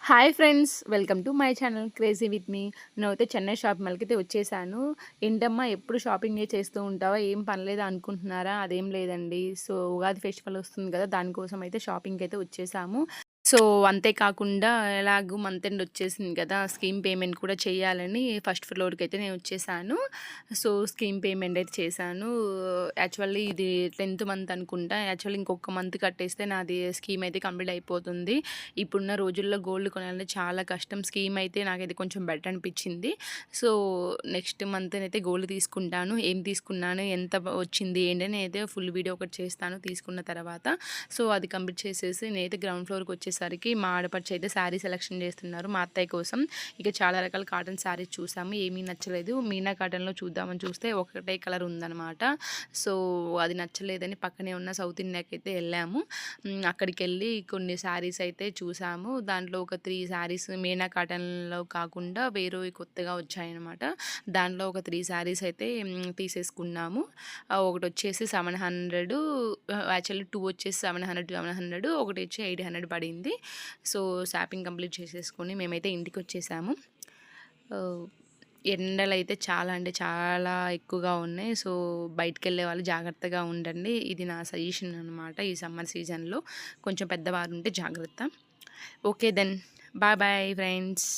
Hi friends! Welcome to my channel crazy with me. నేనైతే Chennai shopping మాల్‌కైతే వచ్చేసాను. ఏంటమ్మా ఎప్పుడు షాపింగే చేస్తూ ఉంటావా? ఏం పనిలేదా అనుకుంటున్నారా? అదేం లేదండి. సో, ఉగాది ఫెస్టివల్ వస్తుంది కదా! దానికోసం అయితే షాపింగ్‌కైతే వచ్చేసాము. సో, అంతే కాకుండా ఎలాగో మంత్ ఎండ్ వచ్చేసింది కదా! స్కీమ్ పేమెంట్ కూడా చేయాలని ఫస్ట్ ఫ్లోర్‌కైతే నేను వచ్చేసాను. సో, స్కీమ్ పేమెంట్ అయితే చేశాను. యాక్చువల్లీ ఇది 10థ్ మంత్ అనుకుంటా. యాక్చువల్లీ ఇంకొక మంత్ కట్టేస్తే నాది స్కీమ్ అయితే కంప్లీట్ అయిపోతుంది. ఇప్పుడున్న రోజుల్లో గోల్డ్ కొనాలంటే చాలా కష్టం. స్కీమ్ అయితే నాకైతే కొంచెం బెటర్ అనిపించింది. సో, నెక్స్ట్ మంత్‌నైతే గోల్డ్ తీసుకుంటాను. ఏం తీసుకున్నాను, ఎంత వచ్చింది ఏంటి నేనైతే ఫుల్ వీడియో ఒకటి చేస్తాను తీసుకున్న తర్వాత. సో, అది కంప్లీట్ చేసేసి నేనైతే గ్రౌండ్ ఫ్లోర్‌కి వచ్చేసరికి మా ఆడపడుచు అయితే శారీ సెలెక్షన్ చేస్తున్నారు మా అత్తయ్య కోసం. ఇక చాలా రకాల కాటన్ శారీస్ చూసాము. ఏమీ నచ్చలేదు. మీనా కాటన్‌లో చూద్దామని చూస్తే ఒకటే కలర్ ఉందనమాట. సో, అది నచ్చలేదని పక్కనే ఉన్న సౌత్ ఇండియాకైతే వెళ్ళాము. అక్కడికెళ్ళి కొన్ని శారీస్ అయితే చూసాము. దాంట్లో ఒక 3 శారీస్ మీనా కాటన్‌లో కాకుండా వేరేవి కొత్తగా వచ్చాయన్నమాట. దాంట్లో ఒక 3 శారీస్ అయితే తీసేసుకున్నాము. ఒకటొచ్చేసి 700 యాక్చువల్లీ 2 వచ్చేసి 700 ఒకటొచ్చి 800 పడింది. సో, షాపింగ్ కంప్లీట్ చేసేసుకొని మేమైతే ఇంటికొచ్చేసాము. ఆహ్, ఎండలైతే చాలా అంటే చాలా ఎక్కువగా ఉన్నాయి. సో, బయటికెళ్ళే వాళ్ళు జాగ్రత్తగా ఉండండి. ఇది నా సజెషన్ అనమాట. ఈ సమ్మర్ సీజన్‌లో కొంచెం పెద్దవారుంటే జాగ్రత్త. Okay then. Bye bye friends.